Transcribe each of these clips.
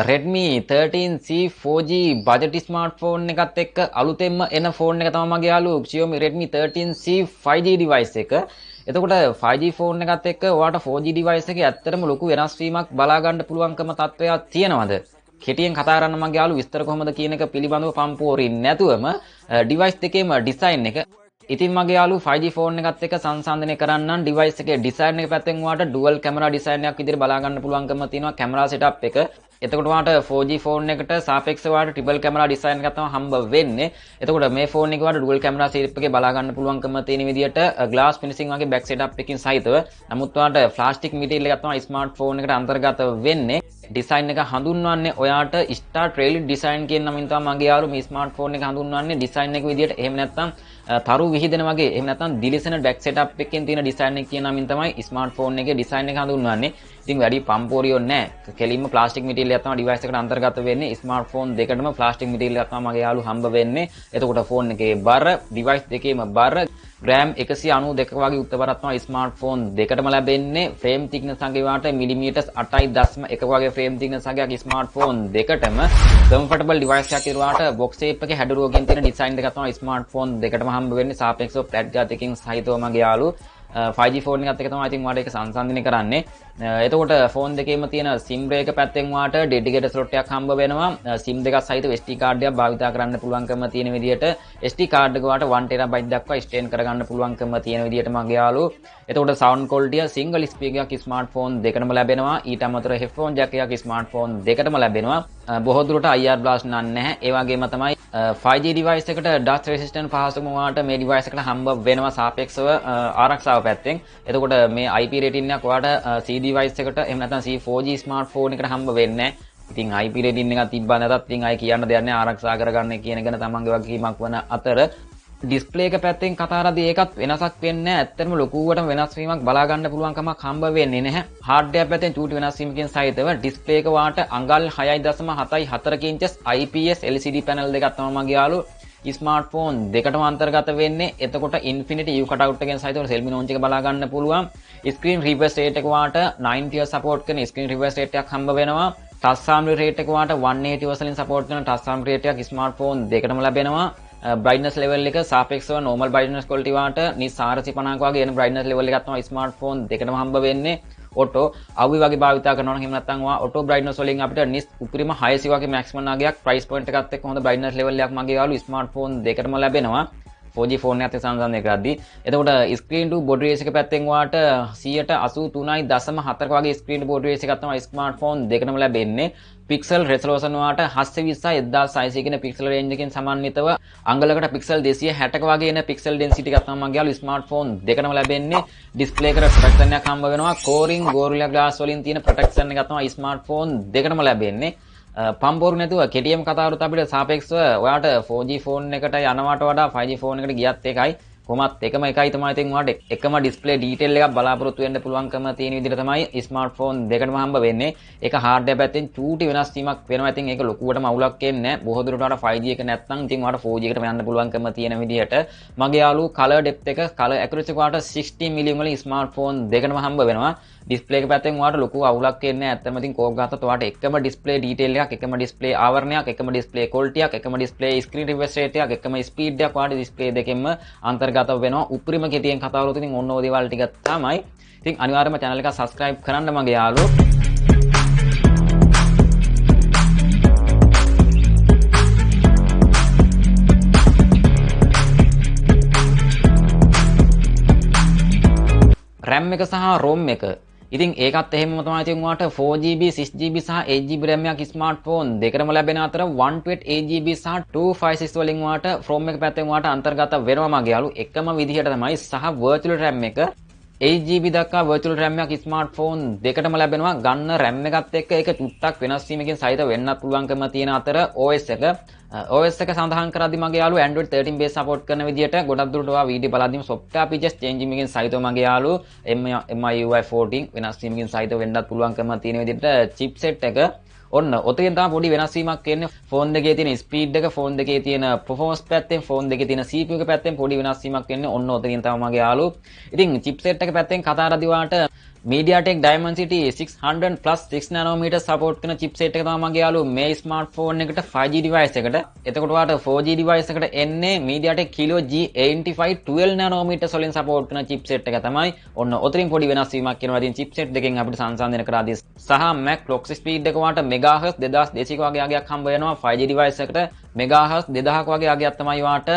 Redmi 13C 4G budget smartphone එකත් එක්ක අලුතෙන්ම එන ෆෝන් එක තමයි මගේ යාළුවෝ xiaomi Redmi 13C 5G device එක. එතකොට 5G ෆෝන් එකත් එක්ක ඔයාලට 4G device එකේ ඇත්තටම ලොකු වෙනස් වීමක් බලා ගන්න පුළුවන්කම තත්ත්වයක් තියෙනවද? කෙටියෙන් කතා කරන්න මගේ යාළුවෝ විස්තර කොහොමද කියන එක පිළිබඳව පම්පෝරින් නැතුවම device දෙකේම design එක ඉතින් මගේ යාළුවෝ 5G ෆෝන් එකත් එක්ක සංසන්දනය කරන්න device එකේ design එක පැත්තෙන් ඔයාලට dual camera design එකක් විදිහට බලා ගන්න පුළුවන්කම තියෙනවා camera setup එක. එතකොට ඔයාලට 4G ෆෝන් එකට සාපේක්ෂව ඔයාලට triple camera design එකක් තමයි හම්බ වෙන්නේ. එතකොට මේ ෆෝන් එකේ ඔයාලට dual camera setup එකේ බලා ගන්න පුළුවන්කම තියෙන විදිහට glass finishing වගේ back setup එකකින් සහිතව. නමුත් ඔයාලට plastic material එකක් තමයි smartphone එකට අන්තර්ගත වෙන්නේ. design එක හඳුන්වන්නේ ඔයාට star trail design කියන නමින් තමයි මගේ යාළුවෝ මේ smartphone එක හඳුන්වන්නේ design එක විදිහට. එහෙම නැත්නම් තරු විහිදෙන වගේ එහෙම නැත්නම් දිලිසෙන back setup එකකින් තියෙන design එක කියන නමින් තමයි smartphone එකේ design එක හඳුන්වන්නේ. ඉතින් වැඩි පම්පෝරියෝ නැහැ. කෙලින්ම plastic material එකක් තමයි device එකට අන්තර්ගත වෙන්නේ. smartphone දෙකටම plastic material එකක් තමයි මගේ යාළුවෝ හම්බ වෙන්නේ. එතකොට phone එකේ බර device දෙකේම බර RAM 192 වගේ උත්තබරක් තමයි smartphone දෙකටම ලැබෙන්නේ. frame thickness අගේ වාට millimeters 8.1 වගේ frame thickness අගයක් smartphone දෙකටම comfortable device එකක් ඉරුවාට box shape එකේ හැඩරුවකින් තියෙන design දෙකක් තමයි smartphone දෙකටම හම්බ වෙන්නේ. සාපේක්ෂව flat ගාතකින් සහිතව මගේ යාළුවෝ 5G ෆෝන් එකත් එක තමයි ඉතින් ඔයාලට ඒක සංසන්දනය කරන්නේ. එතකොට ෆෝන් දෙකේම තියෙන SIM එක පැත්තෙන් ඔයාලට dedicated slot එකක් හම්බ වෙනවා. SIM දෙකක් සහිතව SD card එකක් භාවිතා කරන්න පුළුවන්කම තියෙන විදිහට SD card එක ඔයාලට 1 TB දක්වා extend කරගන්න පුළුවන්කම තියෙන විදිහට මගේ යාළුවෝ. එතකොට sound quality single speaker එකක් smartphone දෙකටම ලැබෙනවා. ඊට අමතරව headphone jack එකක් smartphone දෙකටම ලැබෙනවා. බොහෝ දුරට IR blast නැහැ. ඒ වගේම තමයි 5G device එකට dust resistant පහසුකම ඔයාලට මේ device එකට හම්බ වෙනවා සාපේක්ෂව ආරක්ෂාව පැත්තෙන්. එතකොට මේ IP rating එකක් ඔයාලට C device එකට එහෙම නැත්නම් C 4G smartphone එකට හම්බ වෙන්නේ නැහැ. ඉතින් IP rating එකක් තිබ්බා නැතත් ඉතින් අය කියන්න දෙයක් නැහැ ආරක්ෂා කරගන්න කියන එක ගැන තමන්ගේ වගකීමක් වන අතර ඩිස්ප්ලේ එක පැත්තෙන් කතා කරද්දී ඒකත් වෙනසක් වෙන්නේ නැහැ. ඇත්තටම ලොකුවට වෙනස් වීමක් බලා ගන්න පුළුවන් කමක් හම්බ වෙන්නේ නැහැ. හાર્ඩ්වෙයාර් පැත්තෙන් චූටි වෙනස් වීමකින් සහිතව ඩිස්ප්ලේ එක වාට අඟල් 6.74 ඉන්චස් IPS LCD පැනල් දෙකක් තමයි මගේ යාළුවෝ ස්මාර්ට්ෆෝන් දෙකටම අන්තර්ගත වෙන්නේ. එතකොට ඉන්ෆිනිටි U cutout එකෙන් සහිතව සෙල්ෆි launch එක බලා ගන්න පුළුවන්. ස්ක්‍රීන් රිෆ්‍රෙෂ් රේට් එක වාට 9 tier support කරන ස්ක්‍රීන් රිෆ්‍රෙෂ් රේට් එකක් හම්බ වෙනවා. ටච් සාම්පල් රේට් එක වාට 180 Hz වලින් support කරන ටච් සාම්පල් රේට් එකක් ස්මාර්ට්ෆෝන් දෙකටම ලැබෙනවා. brightness level එක සාපේක්ෂව normal brightness quality වාට නිස් 450ක වගේ එන brightness level එකක් තමයි smartphone දෙකටම හම්බ වෙන්නේ. auto අවි වගේ භාවිතා කරනවා නම් එහෙම නැත්නම් ඔයා auto brightness වලින් අපිට නිස් උපරිම 600 වගේ maximum නාගයක් price point එකත් එක්ක හොඳ brightness level එකක් මගේ යාළුවෝ smartphone දෙකටම ලැබෙනවා. 4G ෆෝන් එකත් සංසන්දනය කරද්දී. එතකොට screen to body ratio එක පැත්තෙන් ඔයාට 183.4ක වගේ screen to body ratio එකක් තමයි smartphone දෙකටම ලැබෙන්නේ. pixel resolution ඔයාට 720x1600 කියන pixel range එකකින් සමන්විතව අංගලකට pixel 260ක වගේ එන pixel density එකක් තමයි මගේ යාළුවෝ smartphone දෙකටම ලැබෙන්නේ. display එකට protection එකක් හම්බ වෙනවා. Coring Gorilla Glass වලින් තියෙන protection එකක් තමයි smartphone දෙකටම ලැබෙන්නේ. පම්පෝරු නැතුව කෙටියම කතා කරොත් අපිට සාපේක්ෂව ඔයාට 4G ෆෝන් එකට යනවට වඩා 5G ෆෝන් එකට ගියත් එකයි කොහොමත් එකම එකයි තමයි. ඉතින් ඔයාට එකම ඩිස්ප්ලේ ඩීටේල් එකක් බලාපොරොත්තු වෙන්න පුළුවන්කම තියෙන විදිහට තමයි ස්මාර්ට්ෆෝන් දෙකටම හම්බ වෙන්නේ. ඒක හાર્ඩ්වෙයාර් පැත්තෙන් චූටි වෙනස් වීමක් වෙනවා. ඉතින් ඒක ලොකුවටම අවුලක් වෙන්නේ නැහැ. බොහෝ දුරට ඔයාට 5G එක නැත්නම් ඉතින් ඔයාට 4G එකට යන්න පුළුවන්කම තියෙන විදිහට මගේ යාළුවෝ color depth එක color accuracy එක ඔයාට 60 million වලින් ස්මාර්ට්ෆෝන් දෙකටම හම්බ වෙනවා. ඩිස්ප්ලේ එක පැත්තෙන් ඔයාට ලොකු අවුලක් වෙන්නේ නැහැ. ඇත්තම ඉතින් කෝක් ගත්තත් ඔයාට එකම ඩිස්ප්ලේ ඩීටේල් එකක්, එකම ඩිස්ප්ලේ ආවරණයක්, එකම ඩිස්ප්ලේ ක්වොලිටි එකක්, එකම ඩිස්ප්ලේ ස්ක්‍රීන් රිෆ්‍රෙෂ් රේට් එකක්, එකම ස්පීඩ් එකක් ඔයාට ඩිස්ප්ලේ දෙකෙන්ම අන්තර්ගත වෙනවා. උපරිම කෙටියෙන් කතා කරලා ඉතින් ඔන්න ඔය දේවල් ටික තමයි. ඉතින් අනිවාර්යයෙන්ම channel එක subscribe කරන්න මගේ යාළුවෝ. RAM එක සහ ROM එක. ඉතින් ඒකත් එහෙමම තමයි. ඉතින් ඔයාලට 4GB 6GB සහ 8GB RAM එකක් ස්මාර්ට්ෆෝන් දෙකටම ලැබෙන අතර 128GB සහ 256 වලින් ඔයාලට ROM එක පැත්තෙන් ඔයාලට අන්තර්ගත වෙනවා මගේ යාළුවෝ. එකම විදිහට තමයි. සහ virtual RAM එක 8GB දක්වා virtual RAM එකක් ස්මාර්ට්ෆෝන් දෙකටම ලැබෙනවා. ගන්න RAM එකත් එක්ක ඒක චුට්ටක් වෙනස් වීමකින් සහිත වෙන්නත් පුළුවන්කම තියෙන අතර OS එක සඳහන් කරද්දී මගේ යාළුවෝ Android 13 base support කරන විදිහට ගොඩක් දුරට ඔයා වීඩියෝ බලද්දිම software features changing එකකින් සහිතව මගේ යාළුවෝ MIUI 14 වෙනස් වීමකින් සහිතව වෙන්නත් පුළුවන්කම තියෙන විදිහට chipset එක ඔන්න ඔතෙන් තමයි පොඩි වෙනස් වීමක් එන්නේ. ෆෝන් දෙකේ තියෙන ස්පීඩ් එක, ෆෝන් දෙකේ තියෙන performance පැත්තෙන්, ෆෝන් දෙකේ තියෙන CPU එක පැත්තෙන් පොඩි වෙනස් වීමක් එන්නේ. ඔන්න ඔතෙන් තමයි මගේ යාළුවෝ. ඉතින් chipset එක පැත්තෙන් කතා කරද්දී වාට MediaTek Dimensity 600 plus 6 nanometer support කරන chipset එක තමයි මගේ යාළුවෝ මේ smartphone එකට 5G device එකට. එතකොට ඔයාලට 4G device එකට එන්නේ MediaTek Helio G85 12 nanometer වලින් support කරන chipset එක තමයි. ඔන්න ඔතනින් පොඩි වෙනස් වීමක් වෙනවා. ඉතින් chipset දෙකෙන් අපිට සංසන්දනය කරාදී සහ Mac clock speed එක වාට MHz 2200ක වගේ අගයක් හම්බ වෙනවා 5G device එකට. MHz 2000ක වගේ අගයක් තමයි වාට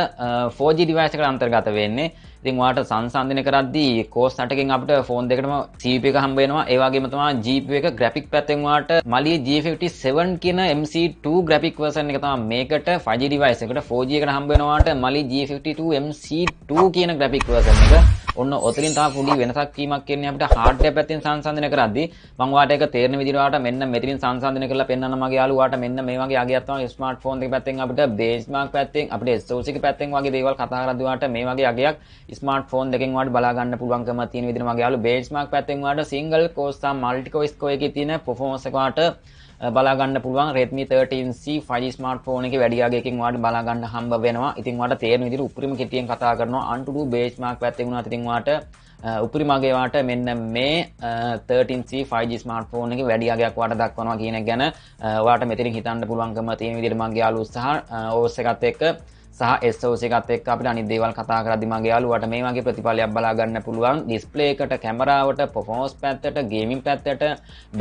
4G device එකට අන්තර්ගත වෙන්නේ. ඉතින් ඔයාලට සංසන්දනය කරද්දී cost 8කින් අපිට phone දෙකටම CPU එක හම්බ වෙනවා. ඒ වගේම තමයි GPU එක graphic පැත්තෙන් ඔයාලට Mali G57 කියන MC2 graphic version එක තමයි මේකට 5G device එකට 4G එකට හම්බ වෙනවා ඔයාලට Mali G52 MC2 කියන graphic version එක. ඔන්න ඔතනින් තමයි පොඩි වෙනසක් වීමක් කියන්නේ අපිට hardware පැත්තෙන් සංසන්දනය කරද්දී මම ඔයාලට ඒක තේරෙන විදිහට ඔයාලට මෙන්න මෙතනින් සංසන්දනය කරලා පෙන්නන්න මගේ යාළුවා ඔයාලට මෙන්න මේ වගේ අගයක් තමයි ස්මාර්ට්ෆෝන් දෙක පැත්තෙන් අපිට benchmark පැත්තෙන් අපිට SoC එක පැත්තෙන් වගේ දේවල් කතා කරද්දී ඔයාලට මේ වගේ අගයක් ස්මාර්ට්ෆෝන් දෙකෙන් ඔයාලට බලා ගන්න පුළුවන්කම තියෙන විදිහට මගේ යාළුවා benchmark පැත්තෙන් ඔයාලට single core සහ multi core score එකේ තියෙන performance එක ඔයාලට බලා ගන්න පුළුවන් Redmi 13C 5G smartphone එකේ වැඩි අගයකින් ඔයාලට බලා ගන්න හම්බ වෙනවා. ඉතින් ඔයාලට තේරෙන විදිහට උපරිම කෙටියෙන් කතා කරනවා Antutu benchmark පැත්තෙන් වුණාත් ඉතින් ඔයාලට උපරිම අගය වාට මෙන්න මේ 13C 5G smartphone එකේ වැඩි අගයක් වාට දක්වනවා කියන එක ගැන ඔයාලට මෙතනින් හිතන්න පුළුවන්කම තියෙන විදිහට මගේ යාළුවෝ සහ OS එකත් එක්ක සහ SoC එකත් එක්ක අපිට අනිත් දේවල් කතා කරද්දි මගේ යාළුවාට මේ වගේ ප්‍රතිඵලයක් බලා ගන්න පුළුවන්. ඩිස්ප්ලේ එකට, කැමරාවට, performance පැත්තට, ගේමින් පැත්තට,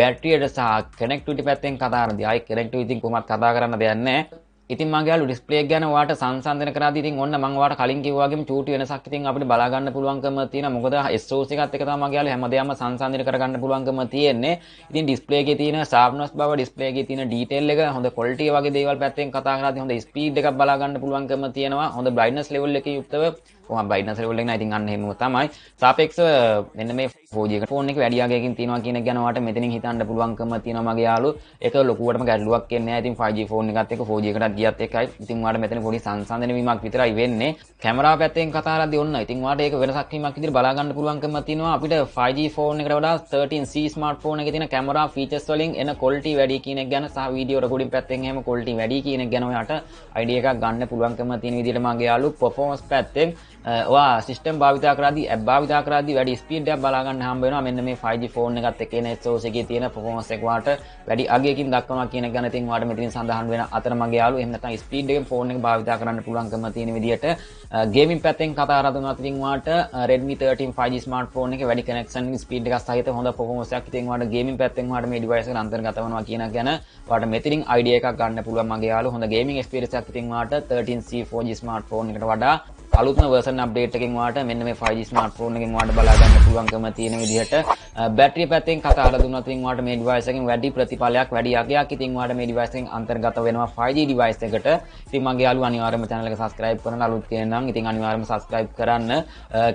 බැටරියට සහ කනෙක්ටිවිටි පැත්තෙන් කතා කරද්දි ආයි කනෙක්ටිවිටි කොහොමත් කතා කරන්න දෙයක් නැහැ. ඉතින් මගේ යාළුවෝ ඩිස්ප්ලේ එක ගැන ඔයාලට සංසන්දනය කරද්දී ඉතින් ඔන්න මම ඔයාලට කලින් කිව්වා වගේම චූටි වෙනසක් ඉතින් අපිට බලා ගන්න පුළුවන්කම තියෙනවා. මොකද SoC එකත් එක තමයි මගේ යාළුවෝ හැමදේම සංසන්දනය කරගන්න පුළුවන්කම තියෙන්නේ. ඉතින් ඩිස්ප්ලේ එකේ තියෙන sharpness බව, ඩිස්ප්ලේ එකේ තියෙන detail එක, හොඳ quality වගේ දේවල් පැත්තෙන් කතා කරද්දී හොඳ speed එකක් බලා ගන්න පුළුවන්කම තියෙනවා. හොඳ brightness level එකකින් යුක්තව කොහොම brightness level එක නෑ ඉතින් අන්න එහෙම තමයි. සාපේක්ෂව මෙන්න මේ 4G එක ෆෝන් එක වැඩි අගයකින් තියෙනවා කියන එක ගැන ඔයාලට මෙතනින් හිතන්න පුළුවන්කම තියෙනවා මගේ යාළුවෝ. ඒක ලොකුවටම ගැටලුවක් එන්නේ නැහැ. ඉතින් 5G ෆෝන් එකත් එක්ක 4G එකටත් ගියත් එකයි. ඉතින් ඔයාලට මෙතන පොඩි සංසන්දනය වීමක් විතරයි වෙන්නේ. කැමරාව පැත්තෙන් කතා කරද්දී ඔන්න ඉතින් ඔයාලට ඒක වෙනසක් වීමක් විදිහට බලා ගන්න පුළුවන්කම තියෙනවා. අපිට 5G ෆෝන් එකට වඩා 13C ස්මාර්ට්ෆෝන් එකේ තියෙන කැමරා ෆීචර්ස් වලින් එන quality වැඩි කියන එක ගැන සහ වීඩියෝ රෙකෝඩින් පැත්තෙන් එහෙම quality වැඩි කියන එක ගැන ඔයාලට idea එකක් ගන්න පුළුවන්කම තියෙන විදිහට මගේ යාළුවෝ performance පැත්තෙන් ඔයා සිස්ටම් භාවිතා කරද්දී ඇප් භාවිතා කරද්දී වැඩි ස්පීඩ් එකක් බලා ගන්න හම්බ වෙනවා. මෙන්න මේ 5G ෆෝන් එකත් එක්ක එන SoC එකේ තියෙන performance එක වාට වැඩි අගයකින් දක්වනවා කියන එක ගැන ඉතින් වාට මෙතනින් සඳහන් වෙන අතර මගේ යාළුවෝ එහෙම නැත්නම් ස්පීඩ් එකෙන් ෆෝන් එක භාවිතා කරන්න පුළුවන්කම තියෙන විදිහට ගේමින් පැත්තෙන් කතා කරද්දී ඉතින් වාට Redmi 13 5G ස්මාර්ට්ෆෝන් එකේ වැඩි කනෙක්ෂන් ස්පීඩ් එකක් සහිත හොඳ performance එකක් ඉතින් වාට ගේමින් පැත්තෙන් වාට මේ device එකට අන්තර්ගත වෙනවා කියන එක ගැන වාට මෙතනින් idea එකක් ගන්න පුළුවන් මගේ යාළුවෝ. හොඳ gaming experience එකක් ඉතින් වාට 13C 4G ස්මාර්ට්ෆෝන් එකට වඩා අලුත්ම version update එකකින් වාට මෙන්න මේ 5G smartphone එකෙන් වාට බලා ගන්න පුළුවන්කම තියෙන විදිහට බැටරිය පැත්තෙන් කතා කරලා දුන්නොත් ඉතින් වාට මේ device එකෙන් වැඩි ප්‍රතිඵලයක් වැඩි අගයක් ඉතින් වාට මේ device එකෙන් අන්තර්ගත වෙනවා 5G device එකට. ඉතින් මගේ යාළුවා අනිවාර්යයෙන්ම channel එක subscribe කරන්න අලුත් කෙනෙක් නම් ඉතින් අනිවාර්යයෙන්ම subscribe කරන්න.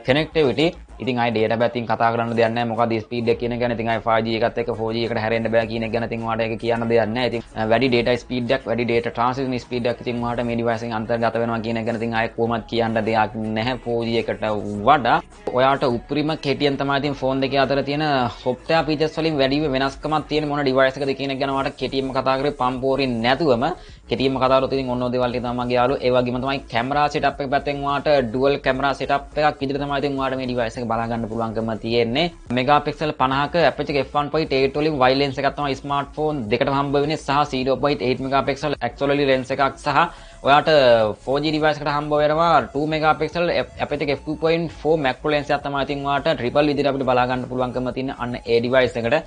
connectivity ඉතින් ආයි data පැත්තෙන් කතා කරන්න දෙයක් නැහැ. මොකද speed එක කියන එක ගැන ඉතින් ආයි 5G එකත් එක්ක 4G එකට හැරෙන්න බෑ කියන එක ගැන ඉතින් වාට ඒක කියන්න දෙයක් නැහැ. ඉතින් වැඩි data speed එකක් වැඩි data transmission speed එකක් ඉතින් වාට මේ device එකෙන් අන්තර්ගත වෙනවා කියන එක ගැන ඉතින් ආයි කොහොමත් කියන්න දෙයක් නැහැ 4G එකට වඩා. ඔයාට උපරිම කෙටියෙන් තමයි ඉතින් ෆෝන් දෙකේ අතර තියෙන software features වලින් වැඩි වෙනස්කමක් තියෙන මොන device එකද කියන එක ගැන වාට කෙටියෙන්ම කතා කරේ පම්පෝරින් නැතුවම කෙටියෙන්ම කතා කරොත් ඉතින් ඔන්න ඔය දේවල් ටික තමයි මගේ යාළුවෝ. ඒ වගේම තමයි කැමරා setup එක පැත්තෙන් වාට dual camera setup එකක් විදිහට තමයි ඉතින් වාට මේ device එක බලා ගන්න පුළුවන්කම තියෙන්නේ. මෙගාපික්සල් 50ක aperture f1.8 වලින් wide lens එකක් තමයි smartphone දෙකටම හම්බ වෙන්නේ සහ 0.8 මෙගාපික්සල් actually lens එකක් සහ ඔයාට 4G device එකට හම්බ වෙනවා 2 megapixel aperture f2.4 macro lens එකක් තමයි ඉතින් ඔයාට triple විදිහට අපිට බලා ගන්න පුළුවන්කම තියෙන අන්න ඒ device එකට.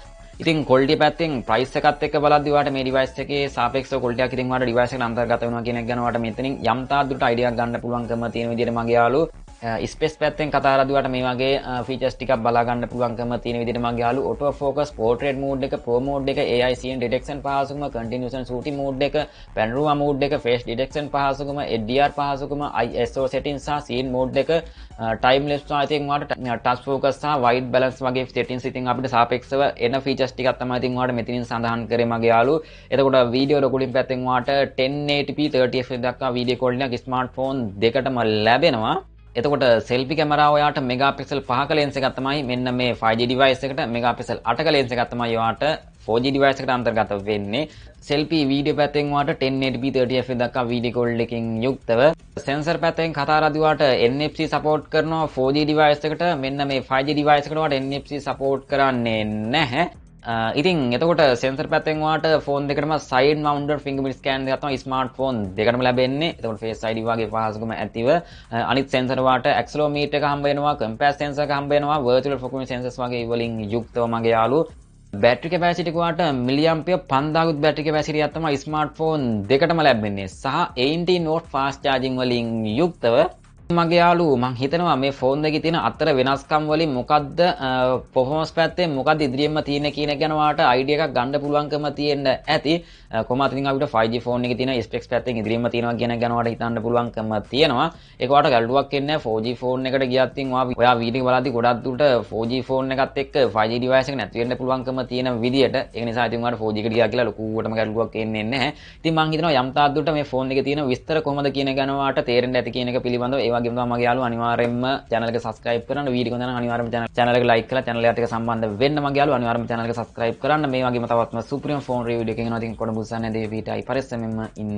ඉතින් quality පැත්තෙන් price එකත් එක්ක බලද්දී ඔයාට මේ device එකේ සාපේක්ෂව quality එකක් ඉතින් ඔයාට device එකට අන්තර්ගත වෙනවා කියන එක ගැන ඔයාට මෙතනින් යම් තාක් දුරට idea එකක් ගන්න පුළුවන්කම තියෙන විදිහට මගේ යාළුවෝ ස්පේස් පැත්තෙන් කතා කරද්දී ඔයාට මේ වගේ features ටිකක් බලා ගන්න පුළුවන්කම තියෙන විදිහට මගේ යාළුවෝ auto focus portrait mode එක pro mode එක AI scene detection පහසුකම continuous and shooting mode එක panorama mode එක face detection පහසුකම HDR පහසුකම ISO settings සහ scene mode එක time lapse සහ ඉතින් ඔයාට touch focus සහ white balance වගේ settings ඉතින් අපිට සාපේක්ෂව එන features ටිකක් තමයි ඉතින් ඔයාට මෙතනින් සඳහන් කරේ මගේ යාළුවෝ. එතකොට video recording පැත්තෙන් ඔයාට 1080p 30fps දක්වා video calling එක smartphone දෙකටම ලැබෙනවා. එතකොට සෙල්ෆි කැමරාව ඔයාට මෙගාපික්සල් 5ක ලෙන්ස් එකක් තමයි මෙන්න මේ 5G device එකට මෙගාපික්සල් 8ක ලෙන්ස් එකක් තමයි ඔයාට 4G device එකට අන්තර්ගත වෙන්නේ. සෙල්ෆි වීඩියෝ පැත්තෙන් ඔයාට 1080p 30fps දක්වා වීඩියෝ කෝල් එකකින් යුක්තව සෙන්සර් පැත්තෙන් කතා කරද්දී ඔයාට NFC support කරනවා 4G device එකට. මෙන්න මේ 5G device එකට ඔයාට NFC support කරන්නේ නැහැ. ඉතින් එතකොට සෙන්සර් පැත්තෙන් ඔයාට ෆෝන් දෙකටම side mounted fingerprint scan එකක් තමයි ස්මාර්ට්ෆෝන් දෙකටම ලැබෙන්නේ. එතකොට Face ID වගේ පහසුකම ඇතිව අනිත් සෙන්සර් ඔයාට accelerometer එක හම්බ වෙනවා, compass sensor එක හම්බ වෙනවා, virtual focus sensors වගේ වලින් යුක්තව මගේ යාළුවෝ. බැටරි කැපැසිටි එක ඔයාට මිලිඅම්පියර් 5000 කුත් බැටරි කැපැසිටි එකක් තමයි ස්මාර්ට්ෆෝන් දෙකටම ලැබෙන්නේ. සහ 18W fast charging වලින් යුක්තව මගේ යාළුවෝ මං හිතනවා මේ ෆෝන් එකේ තියෙන අතර වෙනස්කම් වලින් මොකද්ද performance පැත්තෙන් මොකද්ද ඉදිරියෙන්ම තියෙන කියන එක ගැන ඔයාලට idea එකක් ගන්න පුළුවන්කම තියෙන්න ඇති. කොහොමද ඉතින් අපිට 5G ෆෝන් එකේ තියෙන specs පැත්තෙන් ඉදිරියෙන්ම තියෙනවා කියන එක ගැන ඔයාලට හිතන්න පුළුවන්කම තියෙනවා. ඒක ඔයාලට ගැළඩුවක් එන්නේ නැහැ 4G ෆෝන් එකට ගියත් ඉතින් ඔයා වීඩියෝ බලද්දි ගොඩක් දුරට 4G ෆෝන් එකත් එක්ක 5G device එක නැති වෙන්න පුළුවන්කම තියෙන විදියට. ඒක නිසා ඉතින් ඔයාලට 4G එකට ගියා කියලා ලොකුවටම ගැළඩුවක් එන්නේ නැහැ. ඉතින් මං හිතනවා යම් තාක් දුරට මේ ෆෝන් එකේ තියෙන විස්තර කොහොමද කියන එක ගැන ඔයාලට තේරෙන්න ඇති කියන එක පිළිබඳව ඒ වගේම තමයි මගේ යාළුවෝ අනිවාර්යෙන්ම channel එක subscribe කරන්න වීඩියෝ එක දැනන අනිවාර්යෙන්ම channel එක like කරලා channel එකට සම්බන්ධ වෙන්න මගේ යාළුවෝ අනිවාර්යෙන්ම channel එක subscribe කරන්න මේ වගේම තවත්ම සුප්‍රීම ෆෝන් review එකකින් එනවා ඉතින් කොඩ බුස්සන්නේ දේ වීටයි පරිස්සමෙන්ම ඉන්න